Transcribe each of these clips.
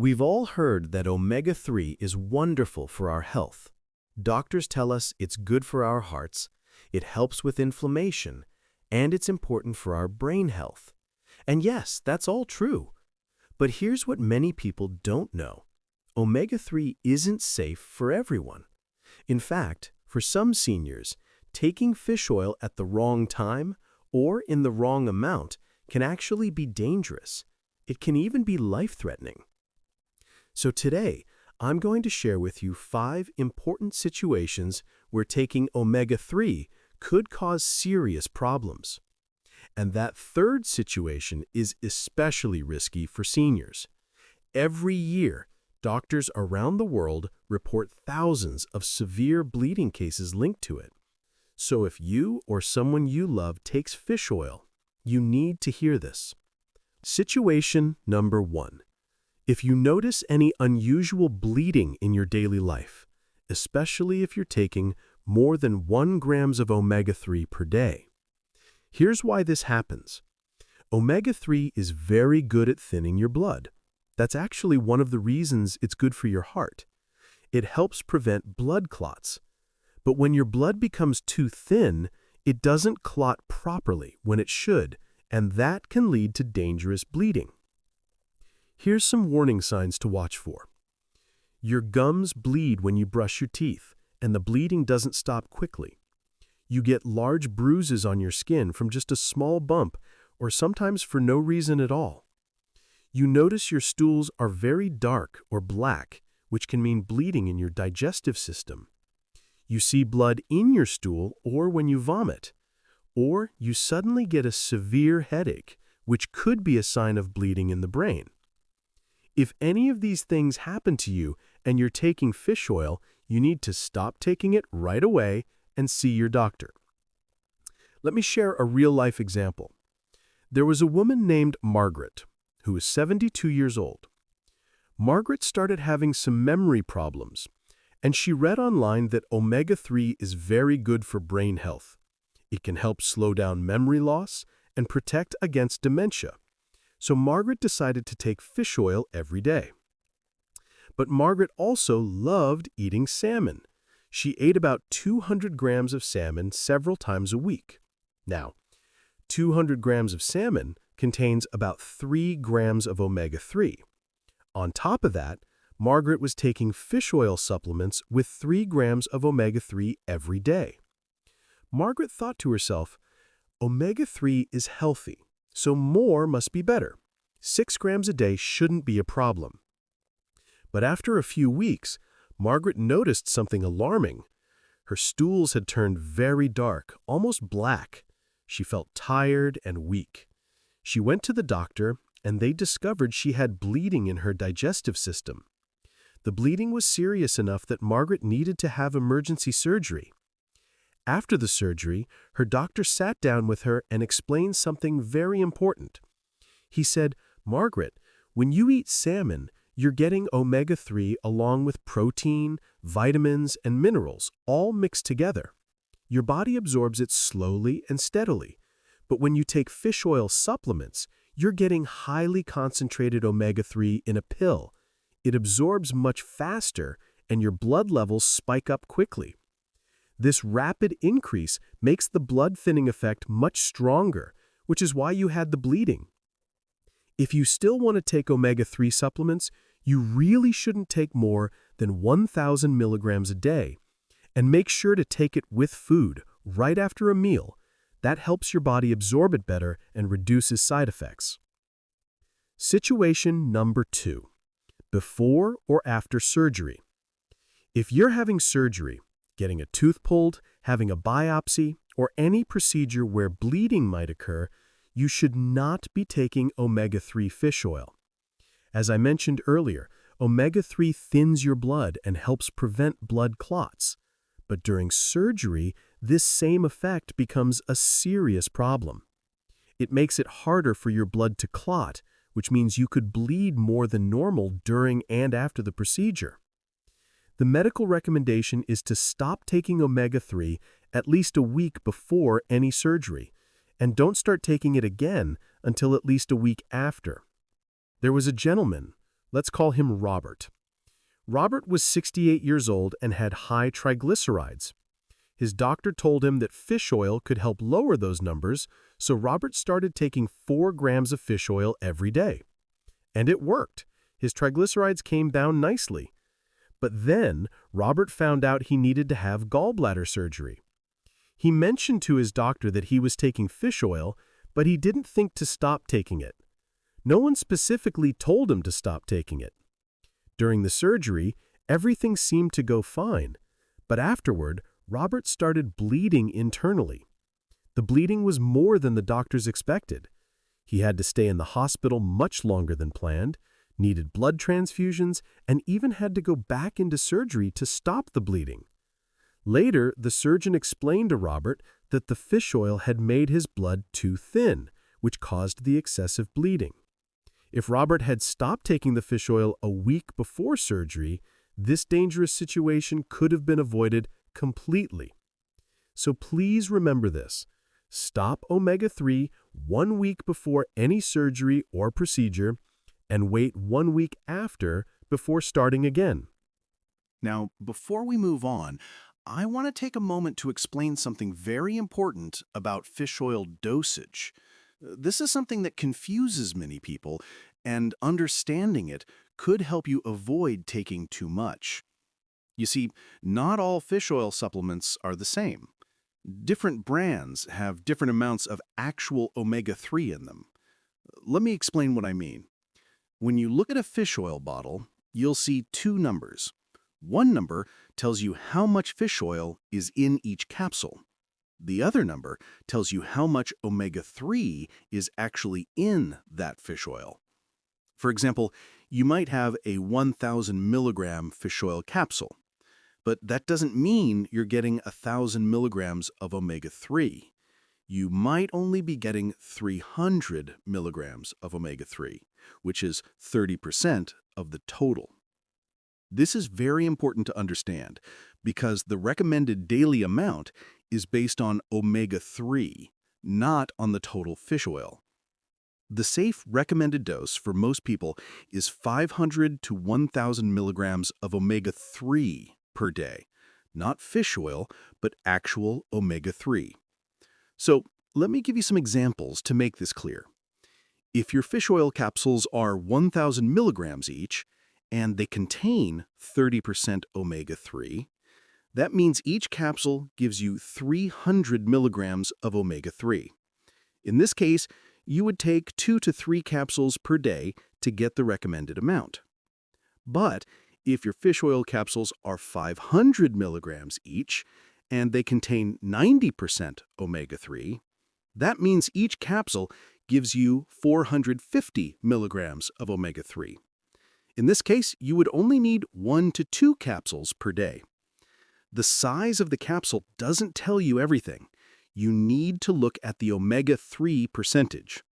We've all heard that omega-3 is wonderful for our health. Doctors tell us it's good for our hearts, it helps with inflammation, and it's important for our brain health. And yes, that's all true. But here's what many people don't know. Omega-3 isn't safe for everyone. In fact, for some seniors, taking fish oil at the wrong time or in the wrong amount can actually be dangerous. It can even be life-threatening. So today, I'm going to share with you 5 important situations where taking omega-3 could cause serious problems. And that third situation is especially risky for seniors. Every year, doctors around the world report thousands of severe bleeding cases linked to it. So if you or someone you love takes fish oil, you need to hear this. Situation number 1. If you notice any unusual bleeding in your daily life, especially if you're taking more than 1 gram of omega-3 per day. Here's why this happens. Omega-3 is very good at thinning your blood. That's actually one of the reasons it's good for your heart. It helps prevent blood clots. But when your blood becomes too thin, it doesn't clot properly when it should, and that can lead to dangerous bleeding. Here's some warning signs to watch for. Your gums bleed when you brush your teeth, and the bleeding doesn't stop quickly. You get large bruises on your skin from just a small bump, or sometimes for no reason at all. You notice your stools are very dark or black, which can mean bleeding in your digestive system. You see blood in your stool or when you vomit. Or you suddenly get a severe headache, which could be a sign of bleeding in the brain. If any of these things happen to you and you're taking fish oil, you need to stop taking it right away and see your doctor. Let me share a real-life example. There was a woman named Margaret, who was 72 years old. Margaret started having some memory problems, and she read online that omega-3 is very good for brain health. It can help slow down memory loss and protect against dementia. So Margaret decided to take fish oil every day. But Margaret also loved eating salmon. She ate about 200 grams of salmon several times a week. Now, 200 grams of salmon contains about 3 grams of omega-3. On top of that, Margaret was taking fish oil supplements with 3 grams of omega-3 every day. Margaret thought to herself, omega-3 is healthy, so more must be better. 6 grams a day shouldn't be a problem. But after a few weeks, Margaret noticed something alarming. Her stools had turned very dark, almost black. She felt tired and weak. She went to the doctor, and they discovered she had bleeding in her digestive system. The bleeding was serious enough that Margaret needed to have emergency surgery. After the surgery, her doctor sat down with her and explained something very important. He said, "Margaret, when you eat salmon, you're getting omega-3 along with protein, vitamins, and minerals, all mixed together. Your body absorbs it slowly and steadily. But when you take fish oil supplements, you're getting highly concentrated omega-3 in a pill. It absorbs much faster, and your blood levels spike up quickly. This rapid increase makes the blood thinning effect much stronger, which is why you had the bleeding. If you still want to take omega-3 supplements, you really shouldn't take more than 1,000 milligrams a day. And make sure to take it with food, right after a meal. That helps your body absorb it better and reduces side effects." Situation number 2. Before or after surgery. If you're having surgery, getting a tooth pulled, having a biopsy, or any procedure where bleeding might occur, you should not be taking omega-3 fish oil. As I mentioned earlier, omega-3 thins your blood and helps prevent blood clots. But during surgery, this same effect becomes a serious problem. It makes it harder for your blood to clot, which means you could bleed more than normal during and after the procedure. The medical recommendation is to stop taking omega-3 at least a week before any surgery, and don't start taking it again until at least a week after. There was a gentleman Let's call him Robert. Robert was 68 years old and had high triglycerides. His doctor told him that fish oil could help lower those numbers, so Robert started taking 4 grams of fish oil every day. And it worked. His triglycerides came down nicely. But then, Robert found out he needed to have gallbladder surgery. He mentioned to his doctor that he was taking fish oil, but he didn't think to stop taking it. No one specifically told him to stop taking it. During the surgery, everything seemed to go fine, but afterward, Robert started bleeding internally. The bleeding was more than the doctors expected. He had to stay in the hospital much longer than planned, needed blood transfusions, and even had to go back into surgery to stop the bleeding. Later, the surgeon explained to Robert that the fish oil had made his blood too thin, which caused the excessive bleeding. If Robert had stopped taking the fish oil a week before surgery, this dangerous situation could have been avoided completely. So please remember this. Stop omega-3 1 week before any surgery or procedure, and wait 1 week after before starting again. Now, before we move on, I want to take a moment to explain something very important about fish oil dosage. This is something that confuses many people, and understanding it could help you avoid taking too much. You see, not all fish oil supplements are the same. Different brands have different amounts of actual omega-3 in them. Let me explain what I mean. When you look at a fish oil bottle, you'll see 2 numbers. One number tells you how much fish oil is in each capsule. The other number tells you how much omega-3 is actually in that fish oil. For example, you might have a 1,000 milligram fish oil capsule, but that doesn't mean you're getting 1,000 milligrams of omega-3. You might only be getting 300 milligrams of omega-3, which is 30% of the total. This is very important to understand because the recommended daily amount is based on omega-3, not on the total fish oil. The safe recommended dose for most people is 500 to 1,000 milligrams of omega-3 per day, not fish oil, but actual omega-3. So let me give you some examples to make this clear. If your fish oil capsules are 1,000 milligrams each, and they contain 30% omega-3, that means each capsule gives you 300 milligrams of omega-3. In this case, you would take 2 to 3 capsules per day to get the recommended amount. But if your fish oil capsules are 500 milligrams each, and they contain 90% omega-3, that means each capsule gives you 450 milligrams of omega-3. In this case, you would only need 1 to 2 capsules per day. The size of the capsule doesn't tell you everything. You need to look at the omega-3 percentage.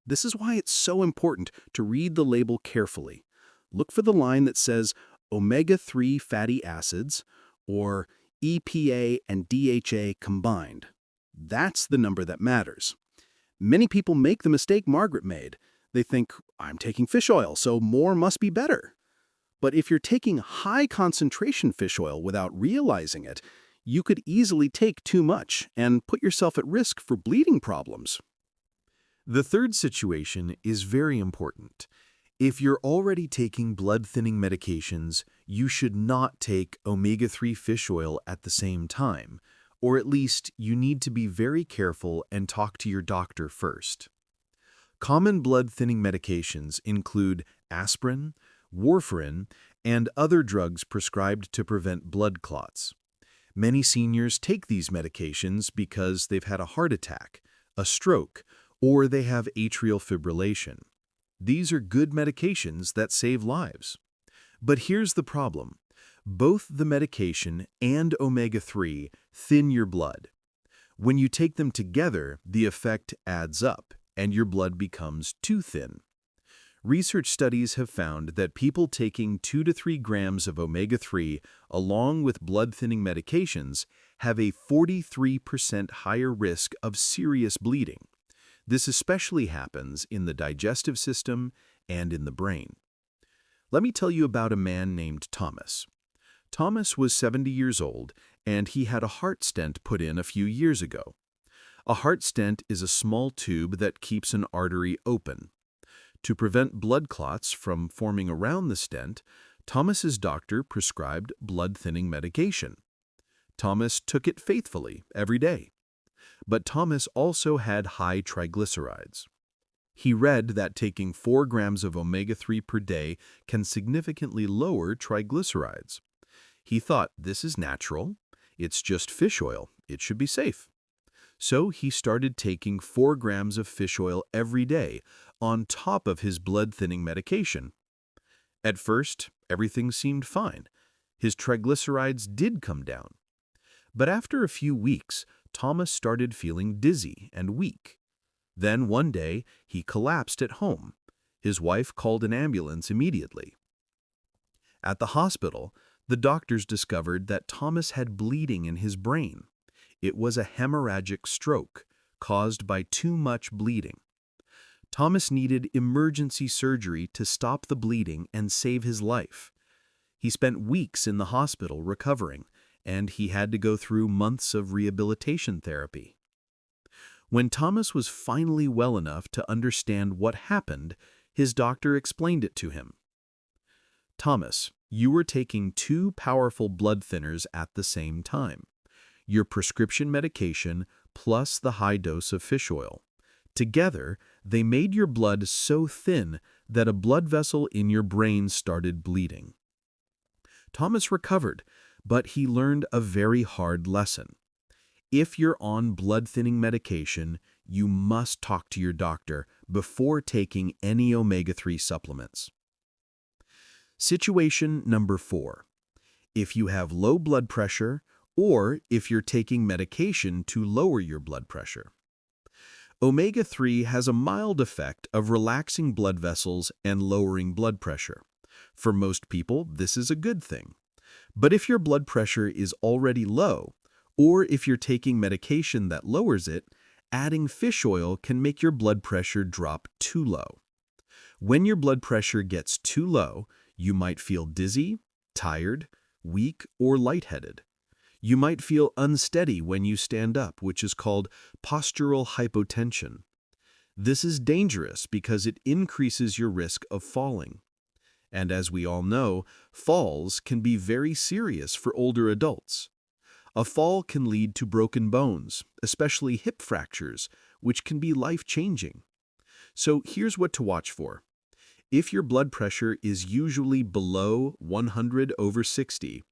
This is why it's so important to read the label carefully. Look for the line that says omega-3 fatty acids or EPA and DHA combined. That's the number that matters. Many people make the mistake Margaret made. They think, I'm taking fish oil, so more must be better. But if you're taking high concentration fish oil without realizing it, you could easily take too much and put yourself at risk for bleeding problems. The third situation is very important. If you're already taking blood-thinning medications, you should not take omega-3 fish oil at the same time, or at least you need to be very careful and talk to your doctor first. Common blood-thinning medications include aspirin, warfarin, and other drugs prescribed to prevent blood clots. Many seniors take these medications because they've had a heart attack, a stroke, or they have atrial fibrillation. These are good medications that save lives. But here's the problem. Both the medication and omega-3 thin your blood. When you take them together, the effect adds up, and your blood becomes too thin. Research studies have found that people taking 2 to 3 grams of omega-3 along with blood-thinning medications have a 43% higher risk of serious bleeding. This especially happens in the digestive system and in the brain. Let me tell you about a man named Thomas. Thomas was 70 years old, and he had a heart stent put in a few years ago. A heart stent is a small tube that keeps an artery open. To prevent blood clots from forming around the stent, Thomas's doctor prescribed blood-thinning medication. Thomas took it faithfully every day. But Thomas also had high triglycerides. He read that taking 4 grams of omega-3 per day can significantly lower triglycerides. He thought, this is natural. It's just fish oil. It should be safe. So he started taking 4 grams of fish oil every day on top of his blood-thinning medication. At first, everything seemed fine. His triglycerides did come down. But after a few weeks, Thomas started feeling dizzy and weak. Then one day, he collapsed at home. His wife called an ambulance immediately. At the hospital, the doctors discovered that Thomas had bleeding in his brain. It was a hemorrhagic stroke caused by too much bleeding. Thomas needed emergency surgery to stop the bleeding and save his life. He spent weeks in the hospital recovering, and he had to go through months of rehabilitation therapy. When Thomas was finally well enough to understand what happened, his doctor explained it to him. Thomas, you were taking 2 powerful blood thinners at the same time. Your prescription medication plus the high dose of fish oil. Together, they made your blood so thin that a blood vessel in your brain started bleeding. Thomas recovered, but he learned a very hard lesson. If you're on blood-thinning medication, you must talk to your doctor before taking any omega-3 supplements. Situation number 4. If you have low blood pressure or if you're taking medication to lower your blood pressure. Omega-3 has a mild effect of relaxing blood vessels and lowering blood pressure. For most people, this is a good thing. But if your blood pressure is already low, or if you're taking medication that lowers it, adding fish oil can make your blood pressure drop too low. When your blood pressure gets too low, you might feel dizzy, tired, weak, or lightheaded. You might feel unsteady when you stand up, which is called postural hypotension. This is dangerous because it increases your risk of falling. And as we all know, falls can be very serious for older adults. A fall can lead to broken bones, especially hip fractures, which can be life-changing. So here's what to watch for. If your blood pressure is usually below 100/60,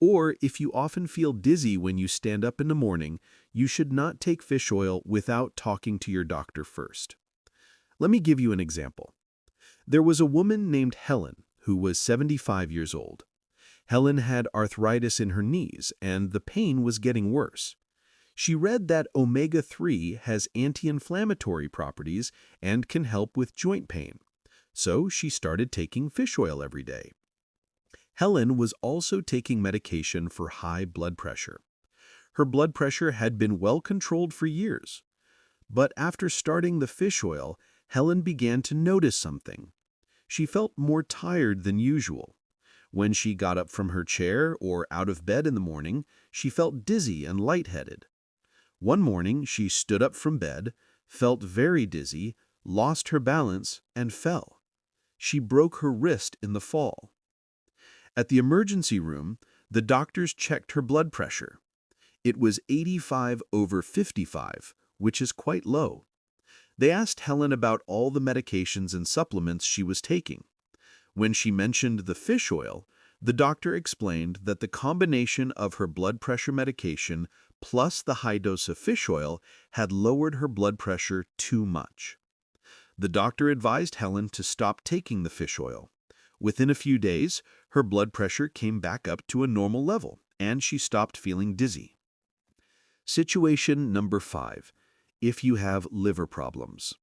or if you often feel dizzy when you stand up in the morning, you should not take fish oil without talking to your doctor first. Let me give you an example. There was a woman named Helen who was 75 years old. Helen had arthritis in her knees, and the pain was getting worse. She read that omega-3 has anti-inflammatory properties and can help with joint pain. So she started taking fish oil every day. Helen was also taking medication for high blood pressure. Her blood pressure had been well controlled for years. But after starting the fish oil, Helen began to notice something. She felt more tired than usual. When she got up from her chair or out of bed in the morning, she felt dizzy and lightheaded. One morning, she stood up from bed, felt very dizzy, lost her balance, and fell. She broke her wrist in the fall. At the emergency room, the doctors checked her blood pressure. It was 85/55, which is quite low. They asked Helen about all the medications and supplements she was taking. When she mentioned the fish oil, the doctor explained that the combination of her blood pressure medication plus the high dose of fish oil had lowered her blood pressure too much. The doctor advised Helen to stop taking the fish oil. Within a few days, her blood pressure came back up to a normal level, and she stopped feeling dizzy. Situation number 5. If you have liver problems.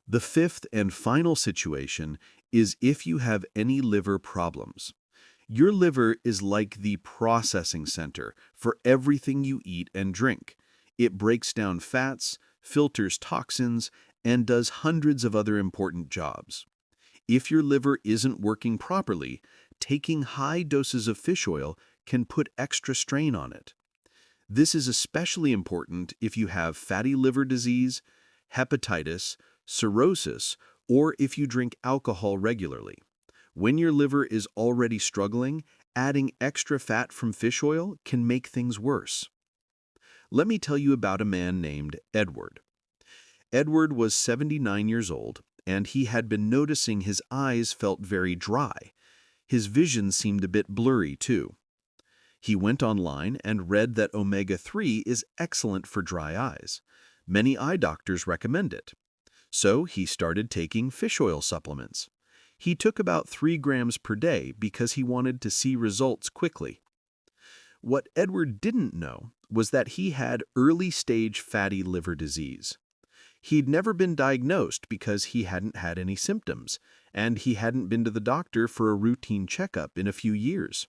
The 5th and final situation is if you have any liver problems. Your liver is like the processing center for everything you eat and drink. It breaks down fats, filters toxins, and does hundreds of other important jobs. If your liver isn't working properly, taking high doses of fish oil can put extra strain on it. This is especially important if you have fatty liver disease, hepatitis, cirrhosis, or if you drink alcohol regularly. When your liver is already struggling, adding extra fat from fish oil can make things worse. Let me tell you about a man named Edward. Edward was 79 years old, and he had been noticing his eyes felt very dry. His vision seemed a bit blurry, too. He went online and read that omega-3 is excellent for dry eyes. Many eye doctors recommend it. So he started taking fish oil supplements. He took about 3 grams per day because he wanted to see results quickly. What Edward didn't know was that he had early-stage fatty liver disease. He'd never been diagnosed because he hadn't had any symptoms, and he hadn't been to the doctor for a routine checkup in a few years.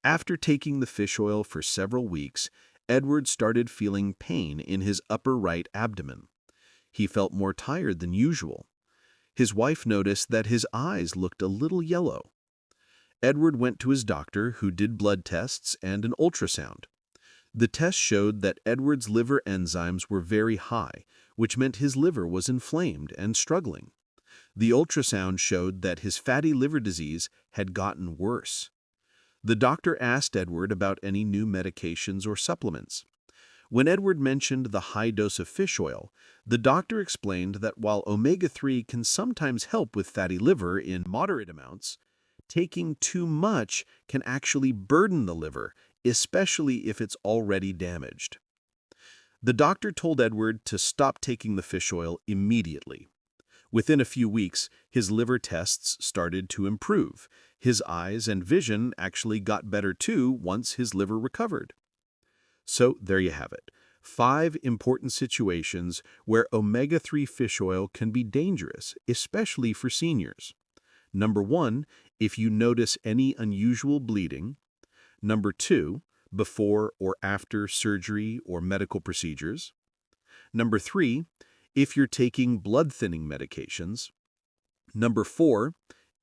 After taking the fish oil for several weeks, Edward started feeling pain in his upper right abdomen. He felt more tired than usual. His wife noticed that his eyes looked a little yellow. Edward went to his doctor, who did blood tests and an ultrasound. The test showed that Edward's liver enzymes were very high, which meant his liver was inflamed and struggling. The ultrasound showed that his fatty liver disease had gotten worse. The doctor asked Edward about any new medications or supplements. When Edward mentioned the high dose of fish oil, the doctor explained that while omega-3 can sometimes help with fatty liver in moderate amounts, taking too much can actually burden the liver, especially if it's already damaged. The doctor told Edward to stop taking the fish oil immediately. Within a few weeks, his liver tests started to improve. His eyes and vision actually got better too once his liver recovered. So there you have it. 5 important situations where omega-3 fish oil can be dangerous, especially for seniors. Number 1, if you notice any unusual bleeding. Number 2, before or after surgery or medical procedures. Number 3, if you're taking blood-thinning medications. Number 4,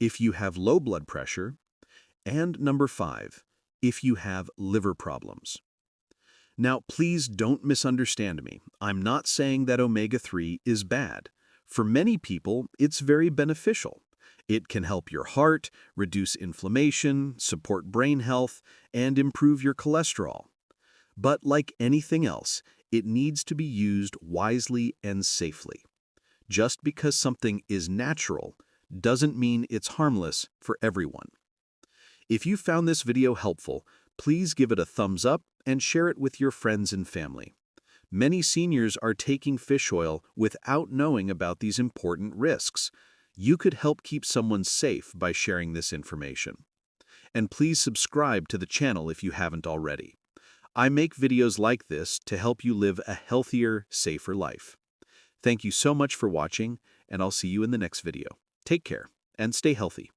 if you have low blood pressure. And number 5, if you have liver problems. Now, please don't misunderstand me. I'm not saying that omega-3 is bad. For many people, it's very beneficial. It can help your heart, reduce inflammation, support brain health, and improve your cholesterol. But like anything else, it needs to be used wisely and safely. Just because something is natural doesn't mean it's harmless for everyone. If you found this video helpful, please give it a thumbs up and share it with your friends and family. Many seniors are taking fish oil without knowing about these important risks. You could help keep someone safe by sharing this information. And please subscribe to the channel if you haven't already. I make videos like this to help you live a healthier, safer life. Thank you so much for watching, and I'll see you in the next video. Take care and stay healthy.